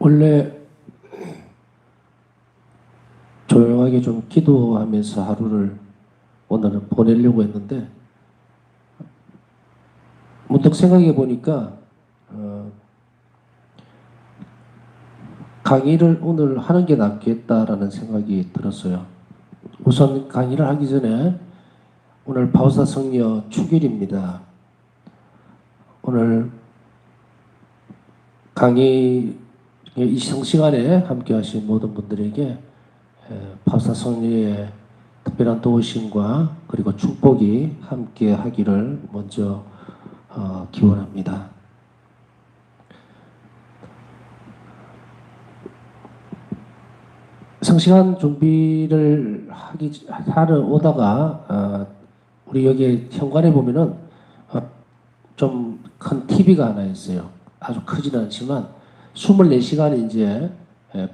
원래 조용하게 좀 기도하면서 하루를 오늘은 보내려고 했는데 문득 생각해 보니까 강의를 오늘 하는 게 낫겠다라는 생각이 들었어요. 우선 강의를 하기 전에 오늘 바우사 성녀 축일입니다. 오늘 강의 이 성시간에 함께 하신 모든 분들에게 바우사 성녀의 특별한 도우심과 그리고 축복이 함께 하기를 먼저 기원합니다. 성시간 준비를 하러 오다가 우리 여기 현관에 보면은 좀 큰 TV가 하나 있어요. 아주 크지는 않지만 24시간 이제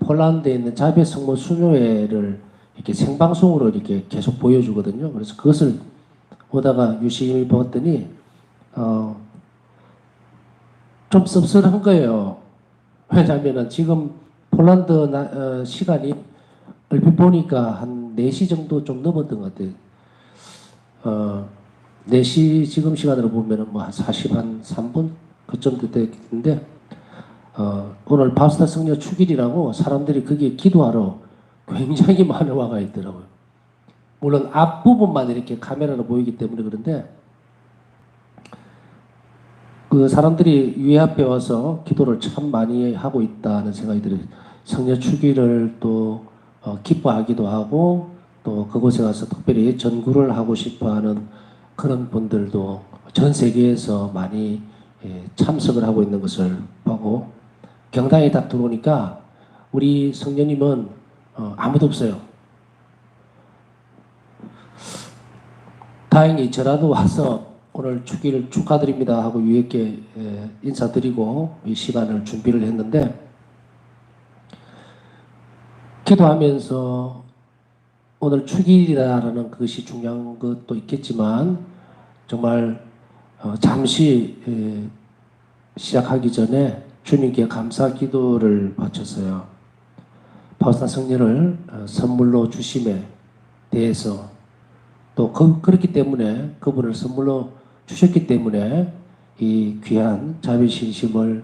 폴란드에 있는 자베 성모 수녀회를 이렇게 생방송으로 이렇게 계속 보여주거든요. 그래서 그것을 오다가 유심히 봤더니 좀 씁쓸한 거예요. 왜냐하면은 지금 폴란드 시간이 얼핏 보니까 한 4시 정도 좀 넘었던 것 같아요. 4시 지금 시간으로 보면은 뭐 한 43분 그 정도 됐는데 오늘 바우사 성녀 축일이라고 사람들이 거기에 기도하러 굉장히 많이 와가 있더라고요. 물론 앞부분만 이렇게 카메라로 보이기 때문에 그런데 그 사람들이 유해 앞에 와서 기도를 참 많이 하고 있다는 생각이 들어요. 성녀 축일을 또 기뻐하기도 하고 또 그곳에 가서 특별히 전구를 하고 싶어하는 그런 분들도 전 세계에서 많이 참석을 하고 있는 것을 보고 경당에 딱 들어오니까 우리 성녀님은 아무도 없어요. 다행히 저라도 와서 오늘 축일을 축하드립니다 하고 위에께 인사드리고 이 시간을 준비를 했는데 기도하면서 오늘 축일이라는 것이 중요한 것도 있겠지만 정말 잠시 시작하기 전에 주님께 감사 기도를 바쳤어요. 바우사 성녀를 선물로 주심에 대해서 또 그렇기 때문에 그분을 선물로 주셨기 때문에 이 귀한 자비신심을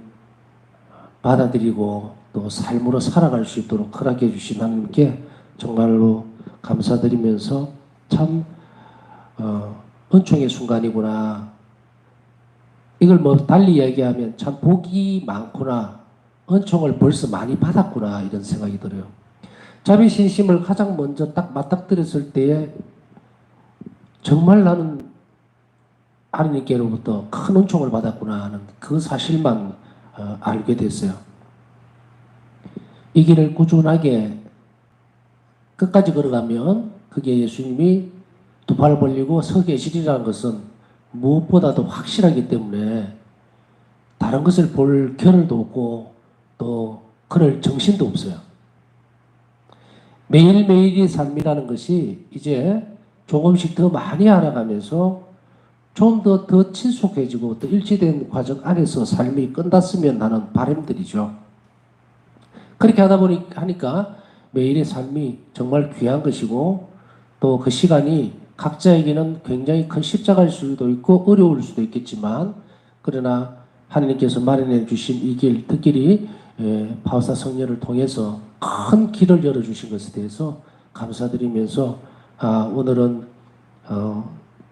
받아들이고 또 삶으로 살아갈 수 있도록 허락해 주신 하나님께 정말로 감사드리면서 참 은총의 순간이구나. 이걸 뭐 달리 얘기하면 참 복이 많구나. 은총을 벌써 많이 받았구나. 이런 생각이 들어요. 자비신심을 가장 먼저 딱 맞닥뜨렸을 때에 정말 나는 하나님께로부터 큰 은총을 받았구나 하는 그 사실만 알게 됐어요. 이 길을 꾸준하게 끝까지 걸어가면 그게 예수님이 두 팔 벌리고 서 계시리라는 것은 무엇보다도 확실하기 때문에 다른 것을 볼 겨를도 없고 또 그럴 정신도 없어요. 매일매일의 삶이라는 것이 이제 조금씩 더 많이 알아가면서 좀 더 친숙해지고 또 일치된 과정 안에서 삶이 끝났으면 하는 바람들이죠. 그렇게 하니까 매일의 삶이 정말 귀한 것이고 또 그 시간이 각자에게는 굉장히 큰 십자가일 수도 있고 어려울 수도 있겠지만 그러나 하나님께서 마련해 주신 이 길, 특별히 바우사 성녀를 통해서 큰 길을 열어주신 것에 대해서 감사드리면서 오늘은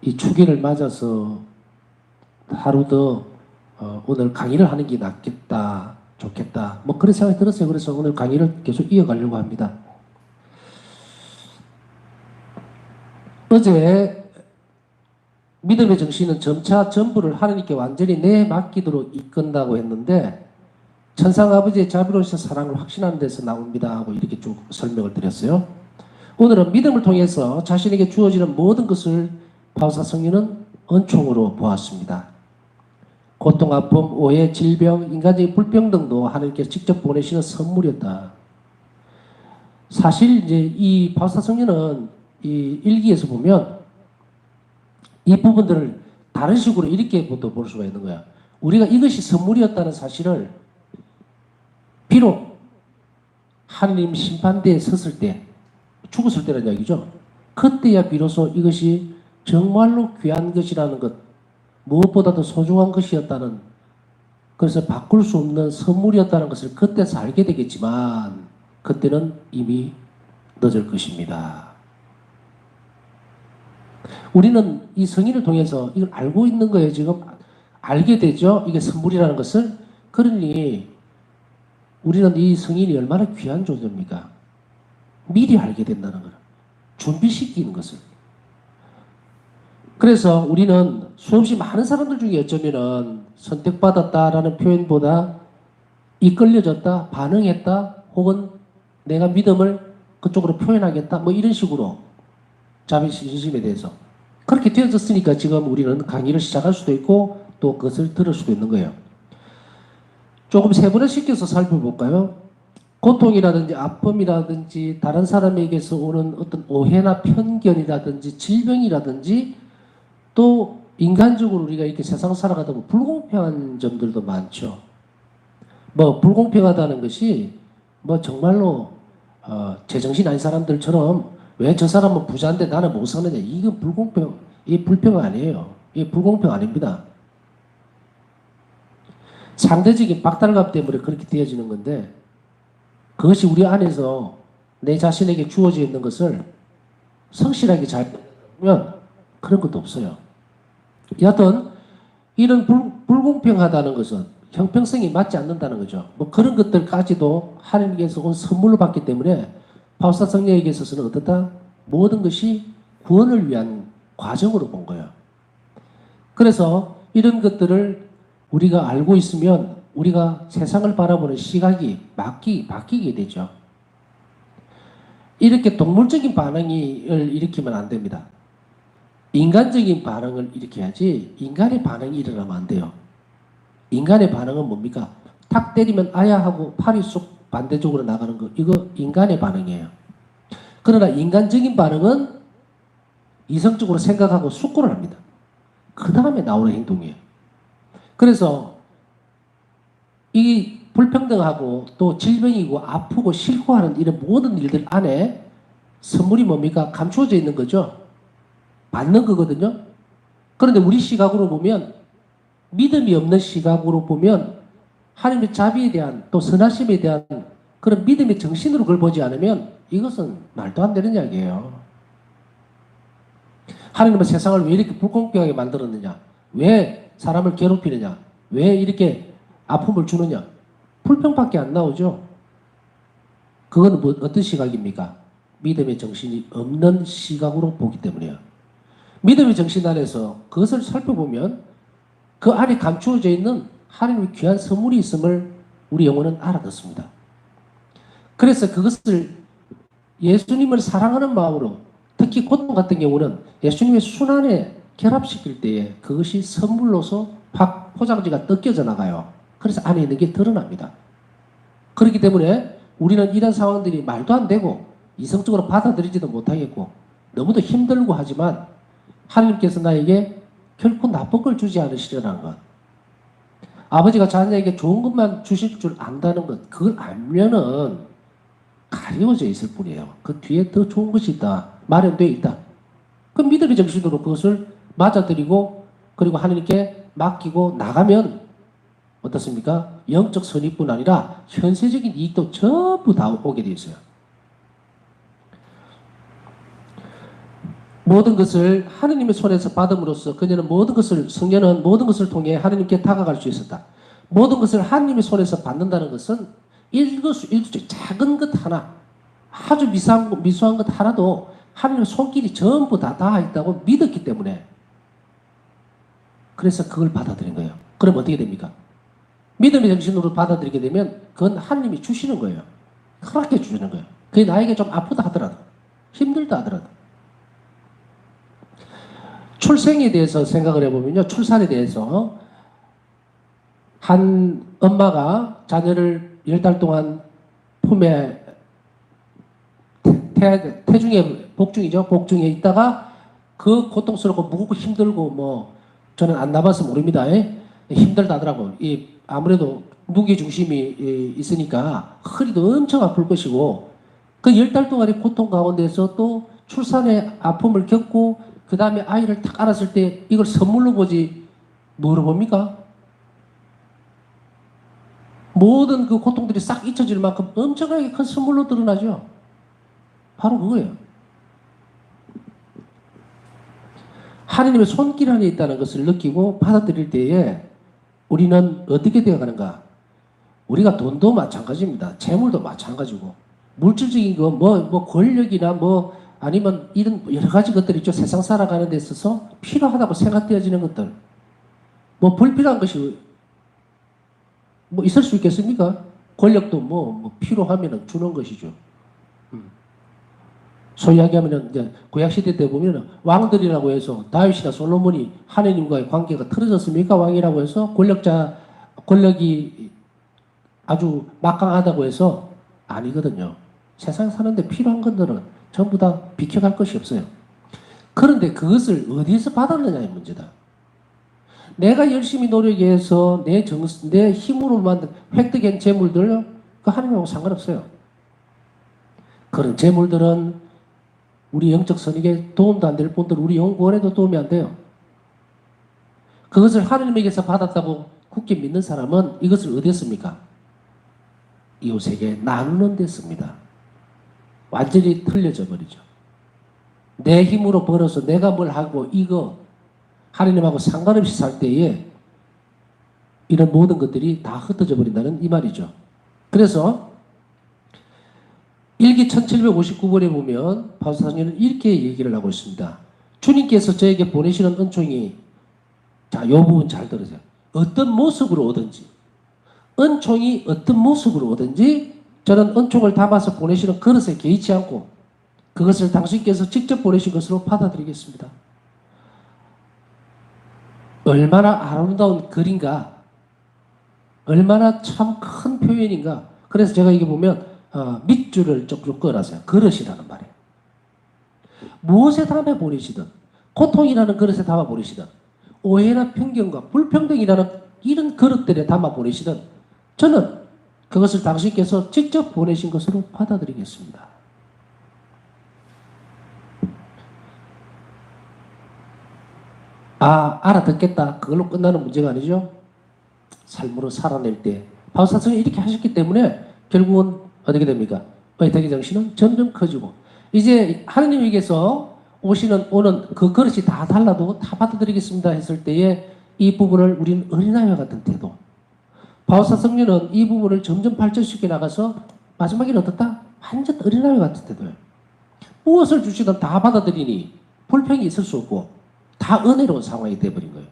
이 축일을 맞아서 하루 더 오늘 강의를 하는 게 낫겠다, 좋겠다. 뭐 그런 생각이 들었어요. 그래서 오늘 강의를 계속 이어가려고 합니다. 어제 믿음의 정신은 점차 전부를 하나님께 완전히 내맡기도록 이끈다고 했는데 천상 아버지의 자비로우신 사랑을 확신하는 데서 나옵니다 하고 이렇게 쭉 설명을 드렸어요. 오늘은 믿음을 통해서 자신에게 주어지는 모든 것을 바우사 성녀는 은총으로 보았습니다. 고통, 아픔, 오해, 질병, 인간적인 불평등도 하나님께서 직접 보내시는 선물이었다. 사실 이제 이 바우사 성녀는 이 일기에서 보면 이 부분들을 다른 식으로 이렇게 볼 수가 있는 거야. 우리가 이것이 선물이었다는 사실을 비록 하느님 심판대에 섰을 때, 죽었을 때라는 이야기죠. 그때야 비로소 이것이 정말로 귀한 것이라는 것, 무엇보다도 소중한 것이었다는, 그래서 바꿀 수 없는 선물이었다는 것을 그때서 알게 되겠지만 그때는 이미 늦을 것입니다. 우리는 이 성인을 통해서 이걸 알고 있는 거예요. 지금 알게 되죠. 이게 선물이라는 것을. 그러니 우리는 이 성인이 얼마나 귀한 존재입니까? 미리 알게 된다는 거를. 준비시키는 것을. 그래서 우리는 수없이 많은 사람들 중에 어쩌면은 선택받았다라는 표현보다 이끌려졌다, 반응했다, 혹은 내가 믿음을 그쪽으로 표현하겠다, 뭐 이런 식으로 자비심에 대해서 그렇게 되어졌으니까 지금 우리는 강의를 시작할 수도 있고 또 그것을 들을 수도 있는 거예요. 조금 세분화시켜서 살펴볼까요? 고통이라든지 아픔이라든지 다른 사람에게서 오는 어떤 오해나 편견이라든지 질병이라든지 또 인간적으로 우리가 이렇게 세상 살아가다 보면 불공평한 점들도 많죠. 뭐 불공평하다는 것이 뭐 정말로 제정신 아닌 사람들처럼 왜 저 사람은 부자인데 나는 못 사느냐, 이건 불공평, 이 불평 아니에요. 이 불공평 아닙니다. 상대적인 박탈감 때문에 그렇게 되어지는 건데 그것이 우리 안에서 내 자신에게 주어져 있는 것을 성실하게 잘 보면 그런 것도 없어요. 여하튼 이런 불공평하다는 것은 형평성이 맞지 않는다는 거죠. 뭐 그런 것들까지도 하나님께서 온 선물로 받기 때문에 바울사 성령에게 있어서는 어떻다? 모든 것이 구원을 위한 과정으로 본 거예요. 그래서 이런 것들을 우리가 알고 있으면 우리가 세상을 바라보는 시각이 바뀌게 되죠. 이렇게 동물적인 반응을 일으키면 안 됩니다. 인간적인 반응을 일으켜야지 인간의 반응이 일어나면 안 돼요. 인간의 반응은 뭡니까? 탁 때리면 아야 하고 팔이 쑥 반대쪽으로 나가는 거, 이거 인간의 반응이에요. 그러나 인간적인 반응은 이성적으로 생각하고 숙고를 합니다. 그 다음에 나오는 행동이에요. 그래서 이 불평등하고 또 질병이고 아프고 싫고 하는 이런 모든 일들 안에 선물이 뭡니까? 감추어져 있는 거죠. 받는 거거든요. 그런데 우리 시각으로 보면, 믿음이 없는 시각으로 보면 하나님의 자비에 대한 또 선하심에 대한 그런 믿음의 정신으로 그걸 보지 않으면 이것은 말도 안 되는 이야기예요. 하나님은 세상을 왜 이렇게 불공평하게 만들었느냐? 왜 사람을 괴롭히느냐? 왜 이렇게 아픔을 주느냐? 불평밖에 안 나오죠. 그건 뭐 어떤 시각입니까? 믿음의 정신이 없는 시각으로 보기 때문이에요. 믿음의 정신 안에서 그것을 살펴보면 그 안에 감추어져 있는 하나님의 귀한 선물이 있음을 우리 영혼은 알아듣습니다. 그래서 그것을 예수님을 사랑하는 마음으로, 특히 고통 같은 경우는 예수님의 순환에 결합시킬 때에 그것이 선물로서 확 포장지가 뜯겨져 나가요. 그래서 안에 있는 게 드러납니다. 그렇기 때문에 우리는 이런 상황들이 말도 안 되고 이성적으로 받아들이지도 못하겠고 너무도 힘들고 하지만 하나님께서 나에게 결코 나쁜 걸 주지 않으시려는 것, 아버지가 자녀에게 좋은 것만 주실 줄 안다는 것, 그걸 알면은 가려워져 있을 뿐이에요. 그 뒤에 더 좋은 것이 있다, 마련되어 있다. 그 믿음의 정신으로 그것을 맞아들이고 그리고 하나님께 맡기고 나가면 어떻습니까? 영적 선입뿐 아니라 현세적인 이익도 전부 다 오게 되어 있어요. 모든 것을 하느님의 손에서 받음으로써 그녀는 모든 것을, 성녀는 모든 것을 통해 하느님께 다가갈 수 있었다. 모든 것을 하느님의 손에서 받는다는 것은 일거수일투족 작은 것 하나, 아주 미소한 것 하나도 하느님의 손길이 전부 다 닿아 있다고 믿었기 때문에, 그래서 그걸 받아들인 거예요. 그럼 어떻게 됩니까? 믿음의 정신으로 받아들이게 되면 그건 하느님이 주시는 거예요. 허락해 주시는 거예요. 그게 나에게 좀 아프다 하더라도, 힘들다 하더라도. 출생에 대해서 생각을 해보면요. 출산에 대해서 한 엄마가 자녀를 10달 동안 품에 태중에 복중이죠. 복중에 있다가 그 고통스럽고 무겁고 힘들고 뭐 저는 안 나봐서 모릅니다. 힘들다 하더라고요. 아무래도 무게중심이 있으니까 허리도 엄청 아플 것이고 그 10달 동안의 고통 가운데서 또 출산의 아픔을 겪고 그 다음에 아이를 딱 안았을 때 이걸 선물로 보지 뭐로 봅니까? 모든 그 고통들이 싹 잊혀질 만큼 엄청나게 큰 선물로 드러나죠. 바로 그거예요. 하느님의 손길 안에 있다는 것을 느끼고 받아들일 때에 우리는 어떻게 되어가는가? 우리가 돈도 마찬가지입니다. 재물도 마찬가지고 물질적인 거 뭐 권력이나 뭐 아니면 이런 여러 가지 것들이 있죠. 세상 살아가는 데 있어서 필요하다고 생각되어지는 것들 뭐 불필요한 것이 뭐 있을 수 있겠습니까? 권력도 뭐 필요하면 주는 것이죠. 소위 하면 이제 구약시대 때 보면 왕들이라고 해서 다윗이나 솔로몬이 하느님과의 관계가 틀어졌습니까? 왕이라고 해서 권력이 아주 막강하다고 해서 아니거든요. 세상 사는데 필요한 것들은 전부 다 비켜갈 것이 없어요. 그런데 그것을 어디에서 받았느냐의 문제다. 내가 열심히 노력해서 내 힘으로 만든 획득한 재물들 그 하나님하고 상관없어요. 그런 재물들은 우리 영적 선익에 도움도 안 될 뿐더러 우리 영구원에도 도움이 안 돼요. 그것을 하나님에게서 받았다고 굳게 믿는 사람은 이것을 어디에 씁니까? 이웃에게 나누는 데 씁니다. 완전히 틀려져 버리죠. 내 힘으로 벌어서 내가 뭘 하고 이거 하나님하고 상관없이 살 때에 이런 모든 것들이 다 흩어져 버린다는 이 말이죠. 그래서 일기 1759번에 보면 바울사도는 이렇게 얘기를 하고 있습니다. 주님께서 저에게 보내시는 은총이 자, 이 부분 잘 들으세요. 어떤 모습으로 오든지 은총이 어떤 모습으로 오든지 저는 은총을 담아서 보내시는 그릇에 개의치 않고 그것을 당신께서 직접 보내신 것으로 받아들이겠습니다. 얼마나 아름다운 글인가, 얼마나 참 큰 표현인가. 그래서 제가 이게 보면 밑줄을 쪽쪽 끌어서요. 그릇이라는 말이에요. 무엇에 담아 보내시든 고통이라는 그릇에 담아 보내시든 오해나 편견과 불평등이라는 이런 그릇들에 담아 보내시든 저는 그것을 당신께서 직접 보내신 것으로 받아들이겠습니다. 알아듣겠다. 그걸로 끝나는 문제가 아니죠. 삶으로 살아낼 때 바울사도는 이렇게 하셨기 때문에 결국은 어떻게 됩니까? 대기 정신은 점점 커지고 이제 하느님에게서 오는 그 그릇이 다 달라도 다 받아들이겠습니다 했을 때에 이 부분을 우리는 어린아이와 같은 태도. 바울사 성령은 이 부분을 점점 발전시켜 나가서 마지막에는 어떻다? 완전 어린아이 같은 태도예요. 무엇을 주시든 다 받아들이니 불평이 있을 수 없고 다 은혜로운 상황이 되어버린 거예요.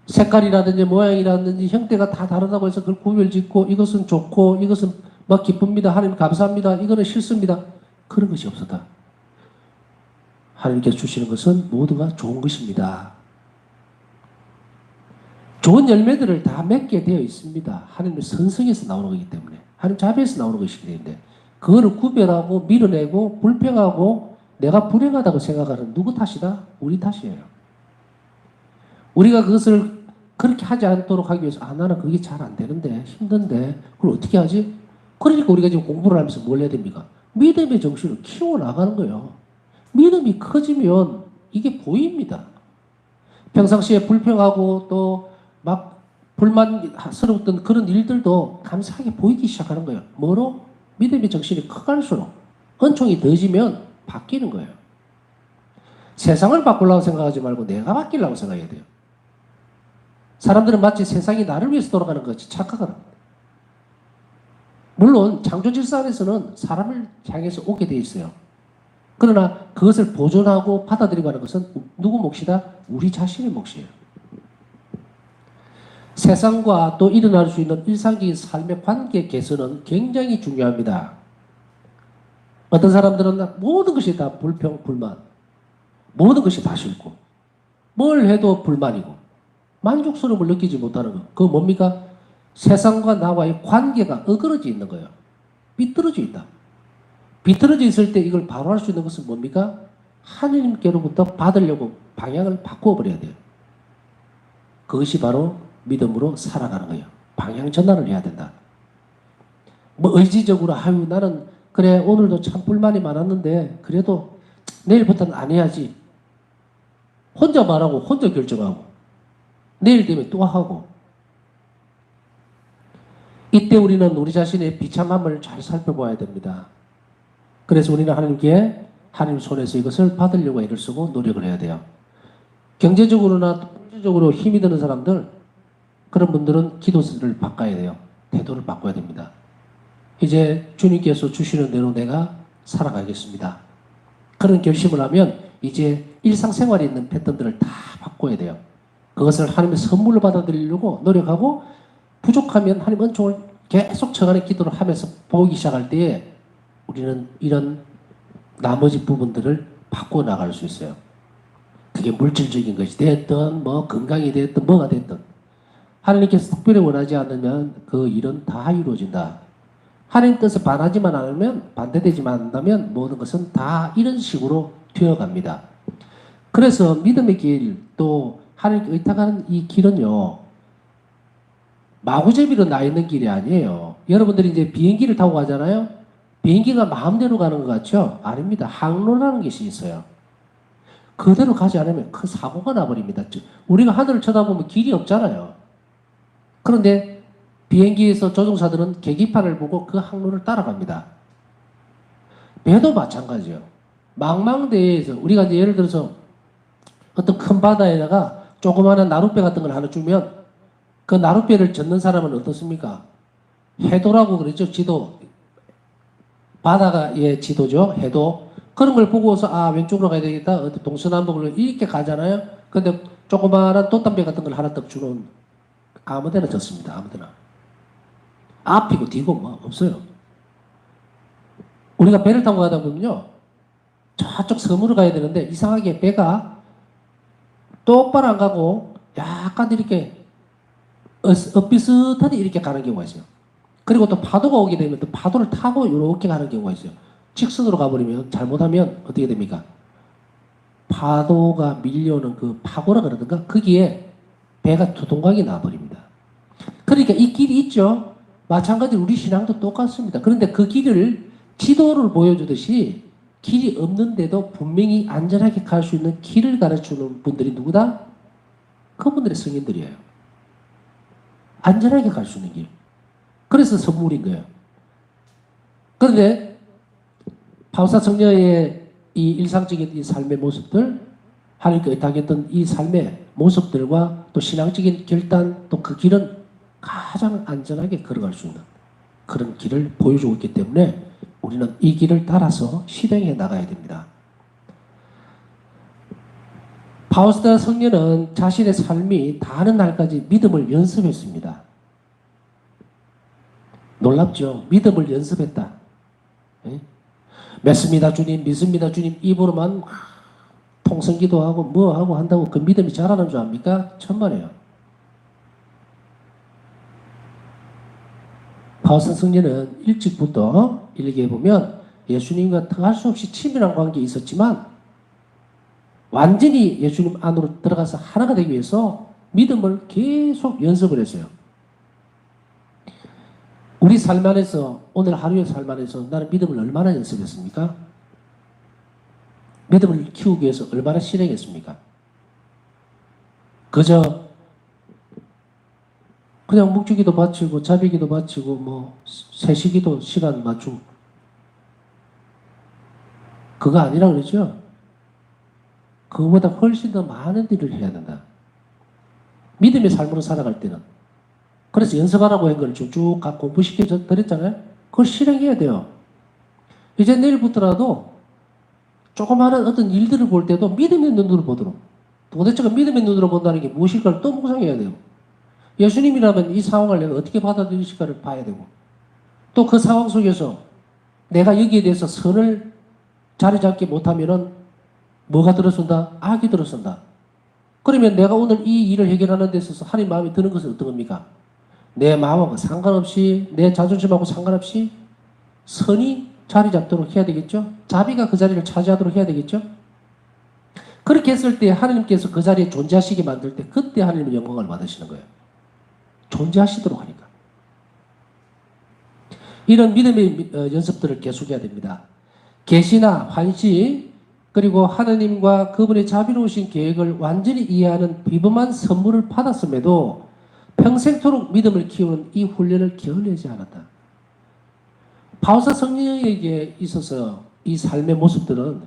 색깔이라든지 모양이라든지 형태가 다 다르다고 해서 그걸 구별짓고 이것은 좋고 이것은 막 기쁩니다. 하나님 감사합니다. 이거는 싫습니다. 그런 것이 없었다. 하나님께서 주시는 것은 모두가 좋은 것입니다. 좋은 열매들을 다 맺게 되어 있습니다. 하나님의 선성에서 나오는 거기 때문에 하나님 자비에서 나오는 것이기 때문에 그거를 구별하고 밀어내고 불평하고 내가 불행하다고 생각하는 누구 탓이다? 우리 탓이에요. 우리가 그것을 그렇게 하지 않도록 하기 위해서 나는 그게 잘 안 되는데 힘든데 그걸 어떻게 하지? 그러니까 우리가 지금 공부를 하면서 뭘 해야 됩니까? 믿음의 정신을 키워나가는 거예요. 믿음이 커지면 이게 보입니다. 평상시에 불평하고 또 막 불만스러웠던 그런 일들도 감사하게 보이기 시작하는 거예요. 뭐로? 믿음의 정신이 커갈수록 은총이 더해지면 바뀌는 거예요. 세상을 바꾸려고 생각하지 말고 내가 바뀌려고 생각해야 돼요. 사람들은 마치 세상이 나를 위해서 돌아가는 것 같이 착각합니다. 물론 창조질서 안에서는 사람을 향해서 오게 돼 있어요. 그러나 그것을 보존하고 받아들이고 하는 것은 누구 몫이다? 우리 자신의 몫이에요. 세상과 또 일어날 수 있는 일상적인 삶의 관계 개선은 굉장히 중요합니다. 어떤 사람들은 모든 것이 다 불평, 불만, 모든 것이 다 싫고 뭘 해도 불만이고 만족스러움을 느끼지 못하는 것. 그거 뭡니까? 세상과 나와의 관계가 어그러져 있는 거예요. 비뚤어져 있다. 비틀어져 있을 때 이걸 바로 할 수 있는 것은 뭡니까? 하느님께로부터 받으려고 방향을 바꿔버려야 돼요. 그것이 바로 믿음으로 살아가는 거예요. 방향 전환을 해야 된다. 뭐 의지적으로 아유 나는 그래 오늘도 참 불만이 많았는데 그래도 내일부터는 안 해야지. 혼자 말하고 혼자 결정하고 내일 되면 또 하고. 이때 우리는 우리 자신의 비참함을 잘 살펴봐야 됩니다. 그래서 우리는 하나님께 하나님 손에서 이것을 받으려고 애를 쓰고 노력을 해야 돼요. 경제적으로나 물질적으로 힘이 드는 사람들, 그런 분들은 기도를 바꿔야 돼요. 태도를 바꿔야 됩니다. 이제 주님께서 주시는 대로 내가 살아가겠습니다. 그런 결심을 하면 이제 일상생활에 있는 패턴들을 다 바꿔야 돼요. 그것을 하나님의 선물로 받아들이려고 노력하고 부족하면 하나님 은총을 계속 청하는 기도를 하면서 보기 시작할 때에 우리는 이런 나머지 부분들을 바꿔 나갈 수 있어요. 그게 물질적인 것이 됐든 뭐 건강이 됐든 뭐가 됐든 하나님께서 특별히 원하지 않으면 그 일은 다 이루어진다. 하나님 뜻에 반하지만 않으면 반대되지만 않는다면 모든 것은 다 이런 식으로 되어갑니다. 그래서 믿음의 길 또 하나님께 의탁하는 이 길은요 마구잡이로 나 있는 길이 아니에요. 여러분들이 이제 비행기를 타고 가잖아요. 비행기가 마음대로 가는 것 같죠? 아닙니다. 항로라는 것이 있어요. 그대로 가지 않으면 큰 사고가 나버립니다. 우리가 하늘을 쳐다보면 길이 없잖아요. 그런데 비행기에서 조종사들은 계기판을 보고 그 항로를 따라갑니다. 배도 마찬가지예요. 망망대해에서 우리가 이제 예를 들어서 어떤 큰 바다에다가 조그마한 나룻배 같은 걸 하나 주면 그 나룻배를 젓는 사람은 어떻습니까? 해도라고 그러죠. 지도. 바다가의 지도죠. 해도. 그런 걸 보고서 아 왼쪽으로 가야 되겠다. 어디 동서남북으로 이렇게 가잖아요. 근데 조그마한 돛담배 같은 걸 하나 딱 주는 아무데나 졌습니다. 아무데나. 앞이고 뒤고 뭐 없어요. 우리가 배를 타고 가다 보면요. 저쪽 섬으로 가야 되는데 이상하게 배가 똑바로 안 가고 약간 이렇게 엇비슷하게 이렇게 가는 경우가 있어요. 그리고 또 파도가 오게 되면 또 파도를 타고 이렇게 가는 경우가 있어요. 직선으로 가버리면 잘못하면 어떻게 됩니까? 파도가 밀려오는 그 파고라 그러던가 거기에 배가 두동강이 나버립니다. 그러니까 이 길이 있죠. 마찬가지로 우리 신앙도 똑같습니다. 그런데 그 길을 지도를 보여주듯이 길이 없는데도 분명히 안전하게 갈 수 있는 길을 가르치는 분들이 누구다? 그분들의 성인들이에요. 안전하게 갈 수 있는 길. 그래서 선물인 거예요. 그런데 바우사 성녀의 이 일상적인 이 삶의 모습들, 하나님께 의탁했던 이 삶의 모습들과 또 신앙적인 결단, 또 그 길은 가장 안전하게 걸어갈 수 있는 그런 길을 보여주고 있기 때문에 우리는 이 길을 따라서 실행해 나가야 됩니다. 바우스다 성녀는 자신의 삶이 다하는 날까지 믿음을 연습했습니다. 놀랍죠? 믿음을 연습했다. 믿습니다 주님, 믿습니다 주님 입으로만 통성기도하고 뭐하고 한다고 그 믿음이 자라는 줄 압니까? 천만에요. 바우스다 성녀는 일찍부터 일기에 보면 예수님과 더할 수 없이 친밀한 관계에 있었지만 완전히 예수님 안으로 들어가서 하나가 되기 위해서 믿음을 계속 연습을 했어요. 우리 삶 안에서 오늘 하루의 삶 안에서 나는 믿음을 얼마나 연습했습니까? 믿음을 키우기 위해서 얼마나 실행했습니까? 그냥 묵주기도 바치고 자비기도 바치고 뭐 세시기도 시간 맞추고 그거 아니라 그러죠? 그거보다 훨씬 더 많은 일을 해야 된다. 믿음의 삶으로 살아갈 때는. 그래서 연습하라고 한 걸 쭉쭉 공부시켜 드렸잖아요. 그걸 실행해야 돼요. 이제 내일부터라도 조그마한 어떤 일들을 볼 때도 믿음의 눈으로 보도록. 도대체가 믿음의 눈으로 본다는 게 무엇일까를 또 묵상해야 돼요. 예수님이라면 이 상황을 내가 어떻게 받아들이실까를 봐야 되고 또 그 상황 속에서 내가 여기에 대해서 선을 자리 잡지 못하면은 뭐가 들어선다? 악이 들어선다. 그러면 내가 오늘 이 일을 해결하는 데 있어서 하나님 마음에 드는 것은 어떤 겁니까? 내 마음하고 상관없이 내 자존심하고 상관없이 선이 자리 잡도록 해야 되겠죠? 자비가 그 자리를 차지하도록 해야 되겠죠? 그렇게 했을 때 하나님께서 그 자리에 존재하시게 만들 때 그때 하나님은 영광을 받으시는 거예요. 존재하시도록 하니까. 이런 믿음의 연습들을 계속해야 됩니다. 계시나 환시 그리고 하느님과 그분의 자비로우신 계획을 완전히 이해하는 비범한 선물을 받았음에도 평생토록 믿음을 키우는 이 훈련을 게을리하지 않았다. 바울사 성령에게 있어서 이 삶의 모습들은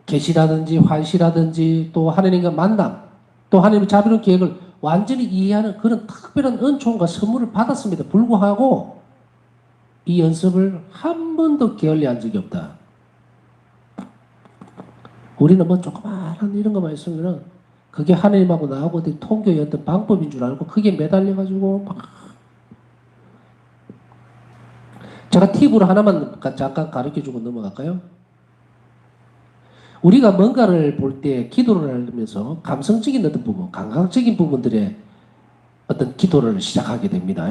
계시라든지 환시라든지 또 하느님과 만남 또 하느님의 자비로운 계획을 완전히 이해하는 그런 특별한 은총과 선물을 받았음에도 불구하고 이 연습을 한 번도 게을리한 적이 없다. 우리는 뭐 조그마한 이런 것만 있으면은 그게 하나님하고 나하고 통교의 어떤 방법인 줄 알고 그게 매달려가지고 막 제가 팁으로 하나만 잠깐 가르쳐주고 넘어갈까요? 우리가 뭔가를 볼 때 기도를 하면서 감성적인 어떤 부분, 감각적인 부분들의 어떤 기도를 시작하게 됩니다.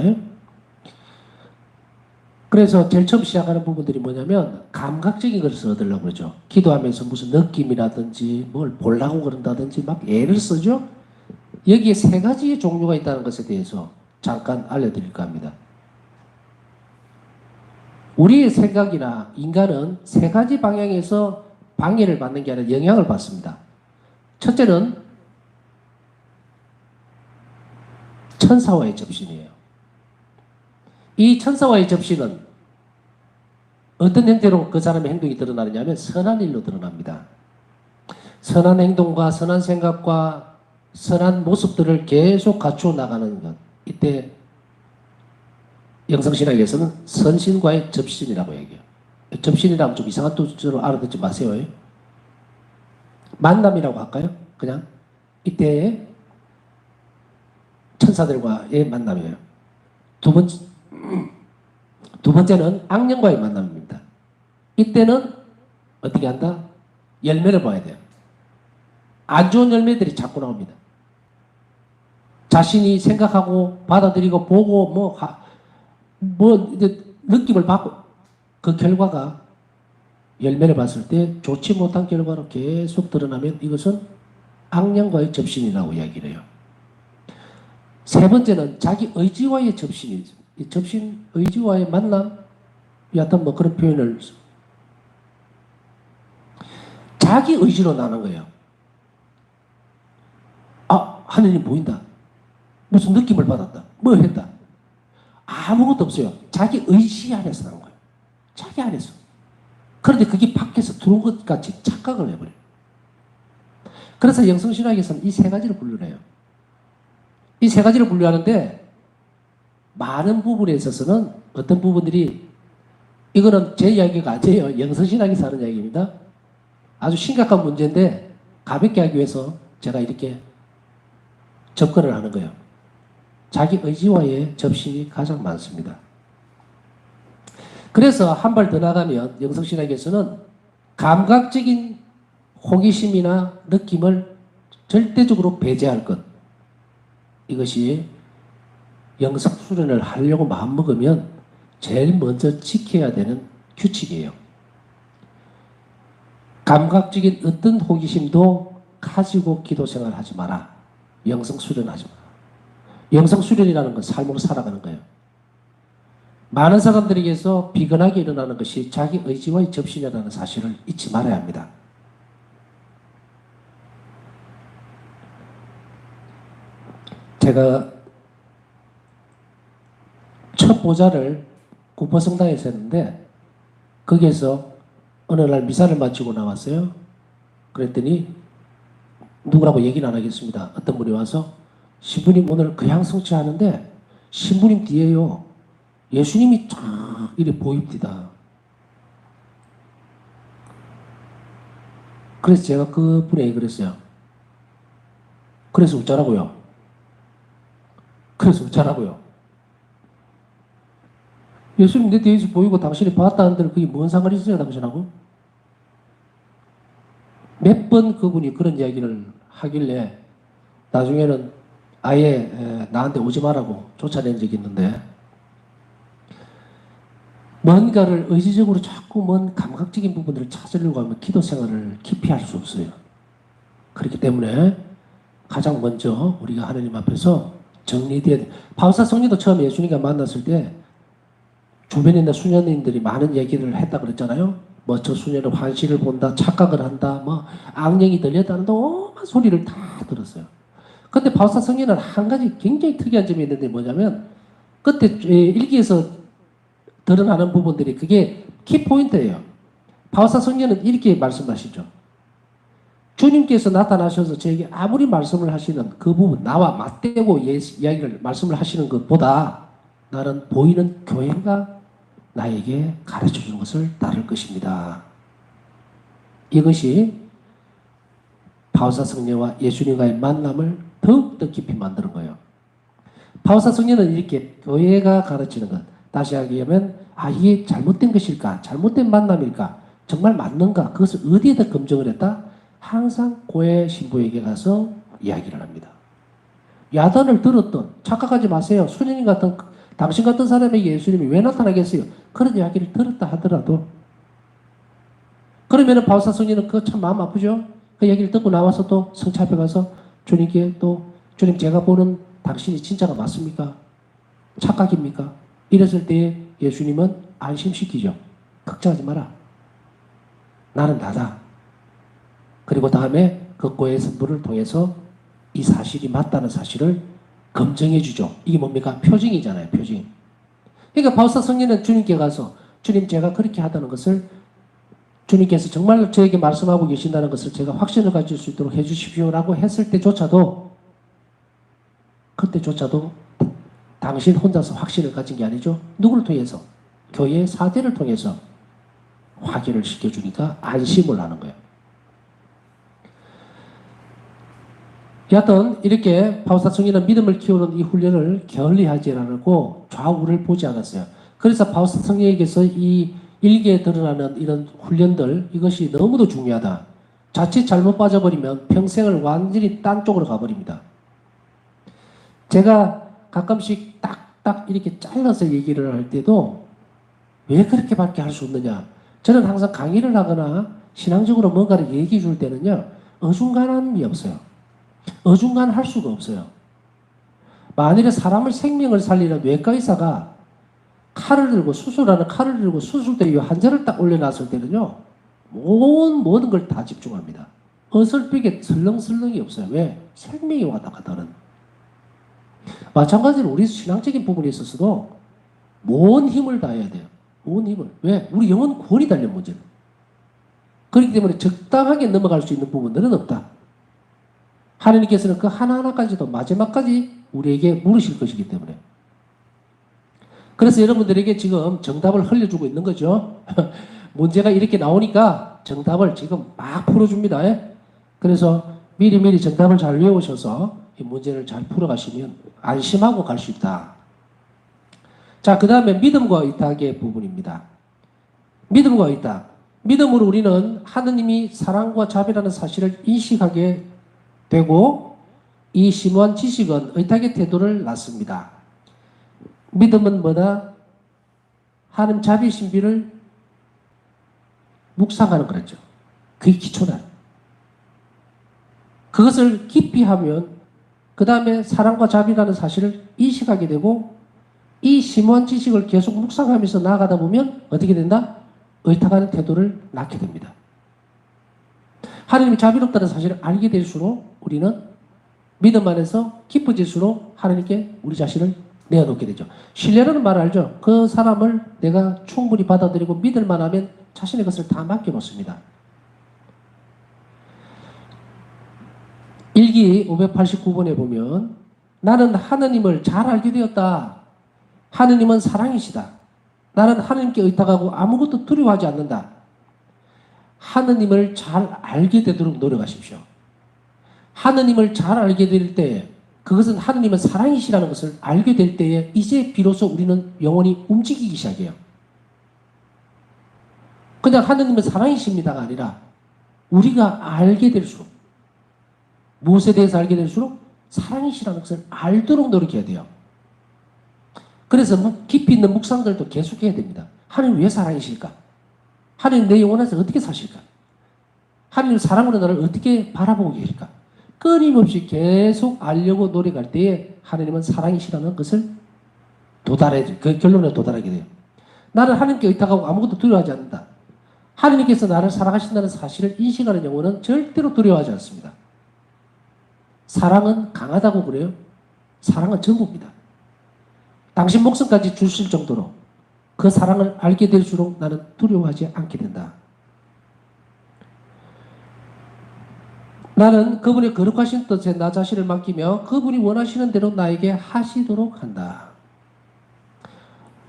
그래서 제일 처음 시작하는 부분들이 뭐냐면 감각적인 것을 얻으려고 그러죠. 기도하면서 무슨 느낌이라든지 뭘 보려고 그런다든지 막 애를 쓰죠. 여기에 세 가지의 종류가 있다는 것에 대해서 잠깐 알려드릴까 합니다. 우리의 생각이나 인간은 세 가지 방향에서 방해를 받는 게 아니라 영향을 받습니다. 첫째는 천사와의 접신이에요. 이 천사와의 접신은 어떤 형태로 그 사람의 행동이 드러나느냐 하면 선한 일로 드러납니다. 선한 행동과 선한 생각과 선한 모습들을 계속 갖추어 나가는 것. 이때 영성신학에서는 선신과의 접신이라고 얘기해요. 접신이라면 좀 이상한 뜻으로 알아듣지 마세요. 만남이라고 할까요? 그냥 이때의 천사들과의 만남이에요. 두 번째는 악령과의 만남입니다. 이때는 어떻게 한다? 열매를 봐야 돼요. 안 좋은 열매들이 자꾸 나옵니다. 자신이 생각하고 받아들이고 보고 이제 느낌을 받고 그 결과가 열매를 봤을 때 좋지 못한 결과로 계속 드러나면 이것은 악령과의 접신이라고 이야기를 해요. 세 번째는 자기 의지와의 접신이죠. 이 접신, 의지와의 만남, 여하튼 뭐 그런 표현을 자기 의지로 나는 거예요. 아, 하느님 보인다. 무슨 느낌을 받았다. 뭐 했다. 아무것도 없어요. 자기 의지 안에서 나는 거예요. 자기 안에서. 그런데 그게 밖에서 들어온 것 같이 착각을 해버려요. 그래서 영성신학에서는 이 세 가지를 분류해요. 이 세 가지를 분류하는데 많은 부분에 있어서는 어떤 부분들이 이거는 제 이야기가 아니에요. 영성신학에서 하는 이야기입니다. 아주 심각한 문제인데 가볍게 하기 위해서 제가 이렇게 접근을 하는 거예요. 자기 의지와의 접신이 가장 많습니다. 그래서 한 발 더 나가면 영성신학에서는 감각적인 호기심이나 느낌을 절대적으로 배제할 것. 이것이 영성 수련을 하려고 마음먹으면 제일 먼저 지켜야 되는 규칙이에요. 감각적인 어떤 호기심도 가지고 기도 생활하지 마라. 영성 수련하지 마라. 영성 수련이라는 건 삶으로 살아가는 거예요. 많은 사람들에게서 비근하게 일어나는 것이 자기 의지와의 접신이라는 사실을 잊지 말아야 합니다. 제가 첫 보좌를 구포성당에서 했는데 거기에서 어느 날 미사를 마치고 나왔어요. 그랬더니 누구라고 얘기는 안 하겠습니다. 어떤 분이 와서 신부님 오늘 그냥 성취하는데 신부님 뒤에요. 예수님이 쫙 이렇게 보입니다. 그래서 제가 그 분에게 그랬어요. 그래서 어쩌라고요? 그래서 어쩌라고요? 예수님 내 뒤에서 보이고 당신이 봤다는데 그게 뭔 상관이 있어요, 당신하고? 몇 번 그분이 그런 이야기를 하길래 나중에는 아예 나한테 오지 말라고 쫓아낸 적이 있는데 뭔가를 의지적으로 자꾸 뭔 감각적인 부분들을 찾으려고 하면 기도 생활을 깊이 할 수 없어요. 그렇기 때문에 가장 먼저 우리가 하나님 앞에서 정리돼야 돼. 바울사 성리도 처음 예수님과 만났을 때 주변에 있는 수녀님들이 많은 얘기를 했다 그랬잖아요. 뭐 저 수녀는 환시를 본다, 착각을 한다, 뭐 악령이 들렸다는 오만 소리를 다 들었어요. 근데 바우사 성녀는 한 가지 굉장히 특이한 점이 있는데 뭐냐면 그때 일기에서 드러나는 부분들이 그게 키포인트예요. 바우사 성녀는 이렇게 말씀하시죠. 주님께서 나타나셔서 저에게 아무리 말씀을 하시는 그 부분, 나와 맞대고 이야기를 말씀을 하시는 것보다 나는 보이는 교회가 나에게 가르쳐 주는 것을 따를 것입니다. 이것이 바우사 성녀와 예수님과의 만남을 더욱더 깊이 만드는 거예요. 바우사 성녀는 이렇게 교회가 가르치는 것, 다시 하면 이게 잘못된 것일까? 잘못된 만남일까? 정말 맞는가? 그것을 어디에다 검증을 했다? 항상 고해 신부에게 가서 이야기를 합니다. 야단을 들었던, 착각하지 마세요. 수녀님 같은, 당신 같은 사람에게 예수님이 왜 나타나겠어요? 그런 이야기를 들었다 하더라도 그러면은 바우사 성녀는 그거 참 마음 아프죠? 그 얘기를 듣고 나와서 또 성차 앞에 가서 주님께 또 주님 제가 보는 당신이 진짜가 맞습니까? 착각입니까? 이랬을 때 예수님은 안심시키죠. 걱정하지 마라. 나는 나다. 그리고 다음에 그 고해 선부를 통해서 이 사실이 맞다는 사실을 검증해 주죠. 이게 뭡니까? 표징이잖아요. 표징. 그러니까 바우사 성녀는 주님께 가서 주님 제가 그렇게 하다는 것을 주님께서 정말 저에게 말씀하고 계신다는 것을 제가 확신을 가질 수 있도록 해주십시오라고 했을 때조차도 그때조차도 당신 혼자서 확신을 가진 게 아니죠. 누구를 통해서? 교회의 사제를 통해서 확인을 시켜주니까 안심을 하는 거예요. 여하튼 이렇게 바우사 성녀는 믿음을 키우는 이 훈련을 게을리하지 않고 좌우를 보지 않았어요. 그래서 바우사 성녀에게서 이 일기에 드러나는 이런 훈련들 이것이 너무도 중요하다. 자칫 잘못 빠져버리면 평생을 완전히 딴 쪽으로 가버립니다. 제가 가끔씩 딱딱 이렇게 잘라서 얘기를 할 때도 왜 그렇게밖에 할 수 없느냐. 저는 항상 강의를 하거나 신앙적으로 뭔가를 얘기해 줄 때는요. 어중간함이 없어요. 어중간할 수가 없어요. 만일에 사람을 생명을 살리는 외과 의사가 칼을 들고 수술하는 칼을 들고 수술대 이 환자를 딱 올려놨을 때는요. 모든 걸 다 집중합니다. 어설프게 설렁설렁이 없어요. 왜? 생명이 왔다 갔다 하는. 마찬가지로 우리 신앙적인 부분에 있어서도 온 힘을 다해야 돼요. 온 힘을. 왜? 우리 영혼 구원이 달린 문제는. 그렇기 때문에 적당하게 넘어갈 수 있는 부분들은 없다. 하나님께서는 그 하나하나까지도 마지막까지 우리에게 물으실 것이기 때문에. 그래서 여러분들에게 지금 정답을 흘려주고 있는 거죠. 문제가 이렇게 나오니까 정답을 지금 막 풀어줍니다. 그래서 미리미리 정답을 잘 외우셔서 이 문제를 잘 풀어가시면 안심하고 갈 수 있다. 자, 그 다음에 믿음과 의탁의 부분입니다. 믿음과 의탁. 믿음으로 우리는 하느님이 사랑과 자비라는 사실을 인식하게 되고 이 심오한 지식은 의탁의 태도를 낳습니다. 믿음은 뭐다? 하나님 자비 신비를 묵상하는 거죠. 그게 기초다. 그것을 깊이 하면 그 다음에 사랑과 자비라는 사실을 인식하게 되고 이 심오한 지식을 계속 묵상하면서 나아가다 보면 어떻게 된다? 의탁하는 태도를 낳게 됩니다. 하나님이 자비롭다는 사실을 알게 될수록 우리는 믿음 안에서 깊어질수록 하나님께 우리 자신을 내어놓게 되죠. 신뢰라는 말 알죠? 그 사람을 내가 충분히 받아들이고 믿을만 하면 자신의 것을 다 맡겨놓습니다. 일기 589번에 보면 나는 하느님을 잘 알게 되었다. 하느님은 사랑이시다. 나는 하느님께 의탁하고 아무것도 두려워하지 않는다. 하느님을 잘 알게 되도록 노력하십시오. 하느님을 잘 알게 될 때 그것은 하느님은 사랑이시라는 것을 알게 될 때에 이제 비로소 우리는 영혼이 움직이기 시작해요. 그냥 하느님은 사랑이십니다가 아니라 우리가 알게 될수록 무엇에 대해서 알게 될수록 사랑이시라는 것을 알도록 노력해야 돼요. 그래서 깊이 있는 묵상들도 계속해야 됩니다. 하느님 왜 사랑이실까? 하느님 내 영혼 안에서 어떻게 사실까? 하느님 사랑으로 나를 어떻게 바라보고 계실까? 끊임없이 계속 알려고 노력할 때에 하느님은 사랑이시라는 것을 그 결론에 도달하게 돼요. 나는 하나님께 의탁하고 아무것도 두려워하지 않는다. 하나님께서 나를 사랑하신다는 사실을 인식하는 영혼은 절대로 두려워하지 않습니다. 사랑은 강하다고 그래요. 사랑은 전부입니다. 당신 목숨까지 주실 정도로 그 사랑을 알게 될수록 나는 두려워하지 않게 된다. 나는 그분의 거룩하신 뜻에 나 자신을 맡기며 그분이 원하시는 대로 나에게 하시도록 한다.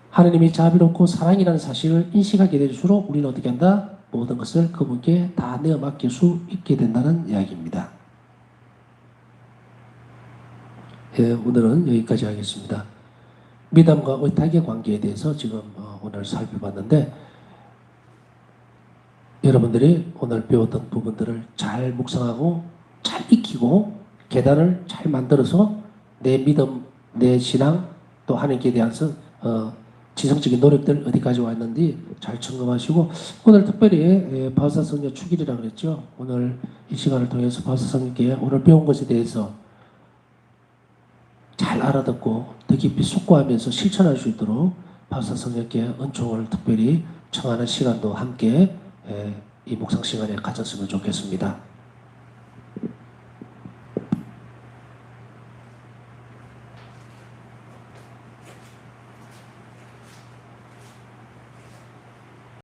하느님이 자비롭고 사랑이라는 사실을 인식하게 될수록 우리는 어떻게 한다? 모든 것을 그분께 다 내어 맡길 수 있게 된다는 이야기입니다. 예, 오늘은 여기까지 하겠습니다. 믿음과 의탁의 관계에 대해서 지금 오늘 살펴봤는데 여러분들이 오늘 배웠던 부분들을 잘 묵상하고 잘 익히고 계단을 잘 만들어서 내 믿음, 내 신앙 또 하나님께 대한 지성적인 노력들 어디까지 왔는지 잘 점검하시고 오늘 특별히 바우사성녀 축일이라고 그랬죠. 오늘 이 시간을 통해서 바우사성녀께 오늘 배운 것에 대해서 잘 알아듣고 더 깊이 숙고하면서 실천할 수 있도록 바우사성녀께 은총을 특별히 청하는 시간도 함께 이 묵상 시간에 가졌으면 좋겠습니다.